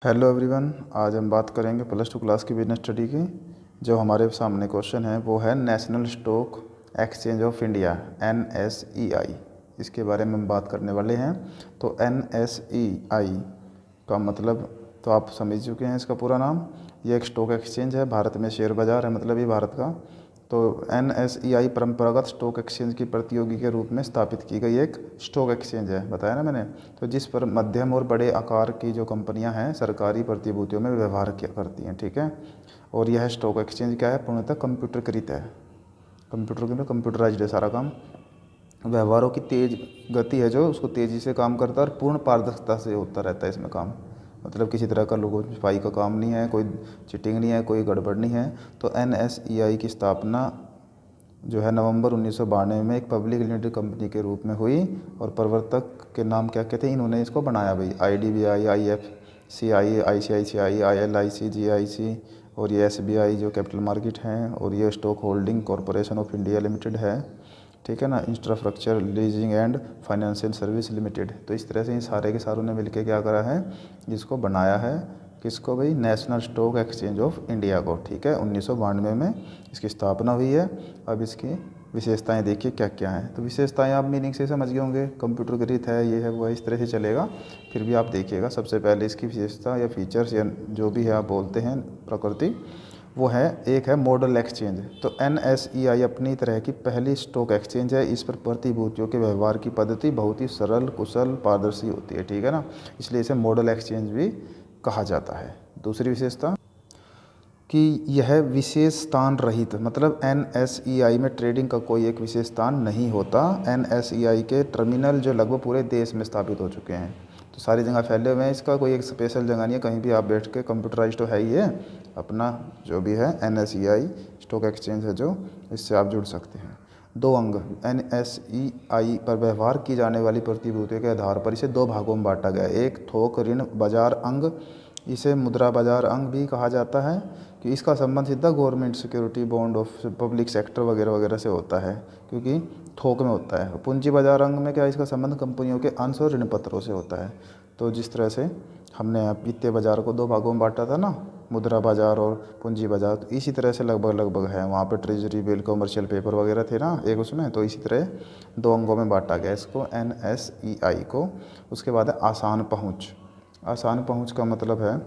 Hello everyone. आज हम बात करेंगे प्लस टू क्लास की बिजनेस स्टडी की। जो हमारे सामने क्वेश्चन है वो है national stock exchange of India NSEI। इसके बारे में हम बात करने वाले हैं। तो NSEI का मतलब तो आप समझ चुके हैं इसका पूरा नाम। ये एक स्टॉक एक्सचेंज है, भारत में शेयर बाज़ार है, मतलब ये भारत का। तो NSEI परंपरागत स्टॉक एक्सचेंज की प्रतियोगी के रूप में स्थापित की गई एक स्टॉक एक्सचेंज है, बताया ना मैंने। तो जिस पर मध्यम और बड़े आकार की जो कंपनियां हैं सरकारी प्रतिभूतियों में व्यवहार किया करती हैं, ठीक है। और यह स्टॉक एक्सचेंज क्या है, पूर्णतः कंप्यूटरकृत है। कंप्यूटराइज्ड है सारा काम। व्यवहारों की तेज गति है जो उसको तेज़ी से काम करता है और पूर्ण पारदर्शिता से होता रहता है इसमें काम। मतलब किसी तरह का लोगों छुपाई का काम नहीं है, कोई चिटिंग नहीं है, कोई गड़बड़ नहीं है। तो NSEI की स्थापना जो है नवंबर 1992 में एक पब्लिक लिमिटेड कंपनी के रूप में हुई। और प्रवर्तक के नाम क्या कहते हैं, इन्होंने इसको बनाया भाई। IDBI, IFCI, ICICI, ILIC, GIC और ये SBI जो कैपिटल मार्केट हैं, और ये stock holding corporation of India limited है, ठीक है ना। Infrastructure leasing and financial service limited. तो इस तरह से इन सारे के सारों ने मिलकर क्या करा है, इसको बनाया है। किसको भाई, national stock exchange of India को, ठीक है। 1992 में इसकी स्थापना हुई है। अब इसकी विशेषताएं देखिए क्या क्या हैं। तो विशेषताएं आप मीनिंग से समझ गए होंगे, कंप्यूटरकृत है, ये है वो है, इस तरह से चलेगा। फिर भी आप देखिएगा, सबसे पहले इसकी विशेषता या फीचर्स या जो भी है आप बोलते हैं प्रकृति, वो है एक है मॉडल एक्सचेंज। तो NSEI अपनी तरह की पहली स्टॉक एक्सचेंज है। इस पर प्रतिभूतियों के व्यवहार की पद्धति बहुत ही सरल, कुशल, पारदर्शी होती है, ठीक है ना। इसलिए इसे मॉडल एक्सचेंज भी कहा जाता है। दूसरी विशेषता कि यह विशेष स्थान रहित, मतलब NSEI में ट्रेडिंग का कोई एक विशेष स्थान नहीं होता। NSEI के टर्मिनल जो लगभग पूरे देश में स्थापित हो चुके हैं, तो सारी जगह फैले हुए हैं। इसका कोई एक स्पेशल जगह नहीं है, कहीं भी आप बैठ के, कंप्यूटराइज तो है ही है अपना जो भी है। NSEI स्टॉक एक्सचेंज है जो, इससे आप जुड़ सकते हैं। दो अंग। NSEI पर व्यवहार की जाने वाली प्रतिभूतियों के आधार पर इसे दो भागों में बांटा गया है। एक थोक ऋण बाजार अंग, इसे मुद्रा बाजार अंग भी कहा जाता है, कि इसका संबंध सीधा government security bond of public sector वगैरह वगैरह से होता है, क्योंकि थोक में होता है। पूंजी बाजार अंग में क्या है, इसका संबंध कंपनियों के अंश और ऋण पत्रों से होता है। तो जिस तरह से हमने वित्तीय बाजार को दो भागों में बांटा था ना, मुद्रा बाजार और पूंजी बाजार, तो इसी तरह से लगभग लगभग है। वहाँ पे ट्रेजरी बिल, कमर्शियल पेपर वगैरह थे ना एक उसमें, तो इसी तरह दो अंगों में बांटा गया इसको, NSEI को। उसके बाद है आसान पहुँच। आसान पहुँच का मतलब है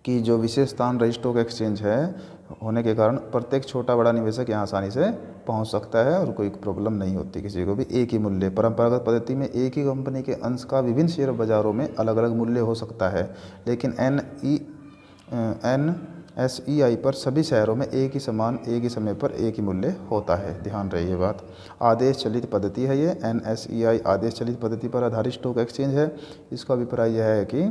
कि जो विशेष स्थान रही स्टॉक एक्सचेंज है होने के कारण प्रत्येक छोटा बड़ा निवेशक यहाँ आसानी से पहुँच सकता है और कोई प्रॉब्लम नहीं होती किसी को भी। एक ही मूल्य, परंपरागत पद्धति में एक ही कंपनी के अंश का विभिन्न शेयर बाजारों में अलग अलग मूल्य हो सकता है, लेकिन NSEI पर सभी शहरों में एक ही समान, एक ही समय पर एक ही मूल्य होता है। ध्यान रहे ये बात। आदेश चलित पद्धति है ये। NSEI आदेश चलित पद्धति पर आधारित स्टॉक एक्सचेंज है। इसका अभिप्राय यह है कि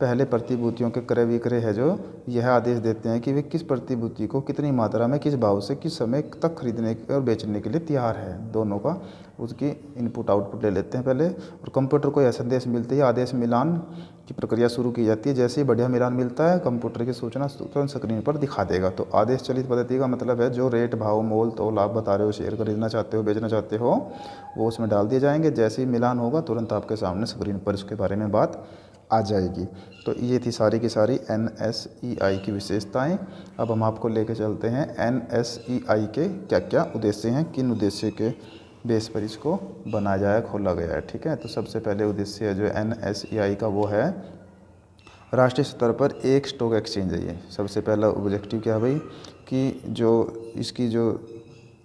पहले प्रतिभूतियों के क्रय विक्रय है जो, यह आदेश देते हैं कि वे किस प्रतिभूति को कितनी मात्रा में, किस भाव से, किस समय तक खरीदने और बेचने के लिए तैयार है। दोनों का उसकी इनपुट आउटपुट ले लेते हैं पहले, और कंप्यूटर को यह संदेश मिलते ही आदेश मिलान की प्रक्रिया शुरू की जाती है। जैसे ही बढ़िया मिलान मिलता है, कंप्यूटर की सूचना तुरंत स्क्रीन पर दिखा देगा। तो आदेश चलित पद्धति का मतलब है जो रेट, भाव, मोल तो लाभ बता रहे हो, शेयर खरीदना चाहते हो, बेचना चाहते हो, वो उसमें डाल दिए जाएंगे। जैसे ही मिलान होगा तुरंत आपके सामने स्क्रीन पर इसके बारे में बात आ जाएगी। तो ये थी सारी की सारी NSEI की विशेषताएं। अब हम आपको लेके चलते हैं NSEI के क्या क्या उद्देश्य हैं, किन उद्देश्य के बेस पर इसको बनाया जाए, खोला गया है, ठीक है। तो सबसे पहले उद्देश्य है जो NSEI का, वो है राष्ट्रीय स्तर पर एक स्टॉक एक्सचेंज है। ये सबसे पहला ऑब्जेक्टिव क्या है भाई, कि जो इसकी जो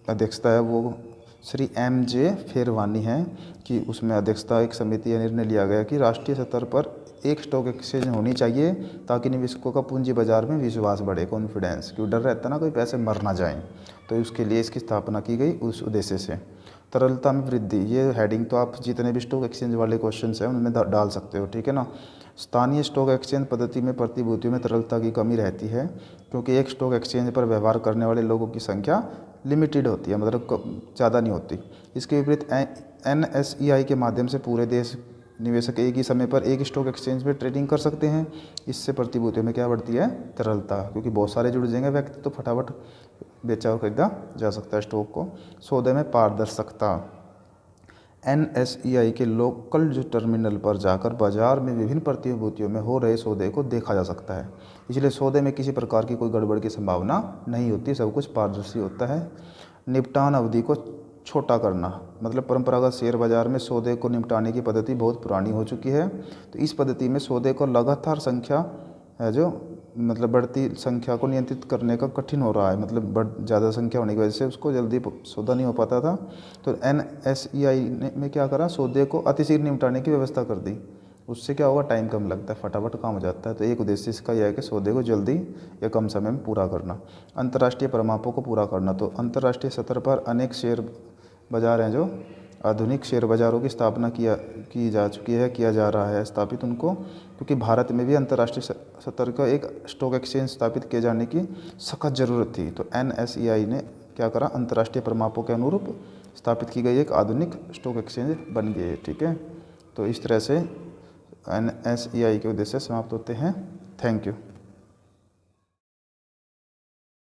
अध्यक्षता है वो श्री MJ फेरवानी है, कि उसमें अध्यक्षता एक समिति या निर्णय लिया गया कि राष्ट्रीय स्तर पर एक स्टॉक एक्सचेंज होनी चाहिए, ताकि निवेशकों का पूंजी बाजार में विश्वास बढ़े, कॉन्फिडेंस, क्यों डर रहता ना कोई पैसे मर ना जाएं। तो उसके लिए इसकी स्थापना की गई उस उद्देश्य से। तरलता में वृद्धि, ये हेडिंग तो आप जितने भी स्टॉक एक्सचेंज वाले क्वेश्चन हैं उनमें डाल सकते हो, ठीक है ना। स्थानीय स्टॉक एक्सचेंज पद्धति में प्रतिभूतियों में तरलता की कमी रहती है, क्योंकि एक स्टॉक एक्सचेंज पर व्यवहार करने वाले लोगों की संख्या लिमिटेड होती है, मतलब ज़्यादा नहीं होती। इसके विपरीत NSEI के माध्यम से पूरे देश निवेशक एक ही समय पर एक स्टॉक एक्सचेंज में ट्रेडिंग कर सकते हैं। इससे प्रतिभूतियों में क्या बढ़ती है, तरलता, क्योंकि बहुत सारे जुड़ जाएंगे व्यक्ति, तो फटाफट बेचा और खरीदा जा सकता है स्टॉक को। सौदे में पारदर्शिता, NSEI के लोकल जो टर्मिनल पर जाकर बाजार में विभिन्न प्रतिभूतियों में हो रहे सौदे को देखा जा सकता है। इसलिए सौदे में किसी प्रकार की कोई गड़बड़ की संभावना नहीं होती, सब कुछ पारदर्शी होता है। निपटान अवधि को छोटा करना, मतलब परंपरागत शेयर बाजार में सौदे को निपटाने की पद्धति बहुत पुरानी हो चुकी है। तो इस पद्धति में सौदे को लगातार संख्या है जो मतलब बढ़ती संख्या को नियंत्रित करने का कठिन हो रहा है, मतलब ज़्यादा संख्या होने की वजह से उसको जल्दी सौदा नहीं हो पाता था। तो NSEI ने क्या करा, सौदे को अतिशीघ्र निपटाने की व्यवस्था कर दी। उससे क्या होगा, टाइम कम लगता है, फटाफट काम हो जाता है। तो एक उद्देश्य इसका यह है कि सौदे को जल्दी या कम समय में पूरा करना। अंतर्राष्ट्रीय परिमापों को पूरा करना, तो अंतर्राष्ट्रीय स्तर पर अनेक शेयर बाजार हैं जो आधुनिक शेयर बाज़ारों की स्थापना की जा चुकी है, किया जा रहा है स्थापित उनको, क्योंकि भारत में भी अंतर्राष्ट्रीय स्तर का एक स्टॉक एक्सचेंज स्थापित किए जाने की सख्त ज़रूरत थी। तो NSEI ने क्या करा, अंतर्राष्ट्रीय परिमापों के अनुरूप स्थापित की गई एक आधुनिक स्टॉक एक्सचेंज बन गई है। ठीक है, तो इस तरह से NSEI के उद्देश्य समाप्त होते हैं। Thank you.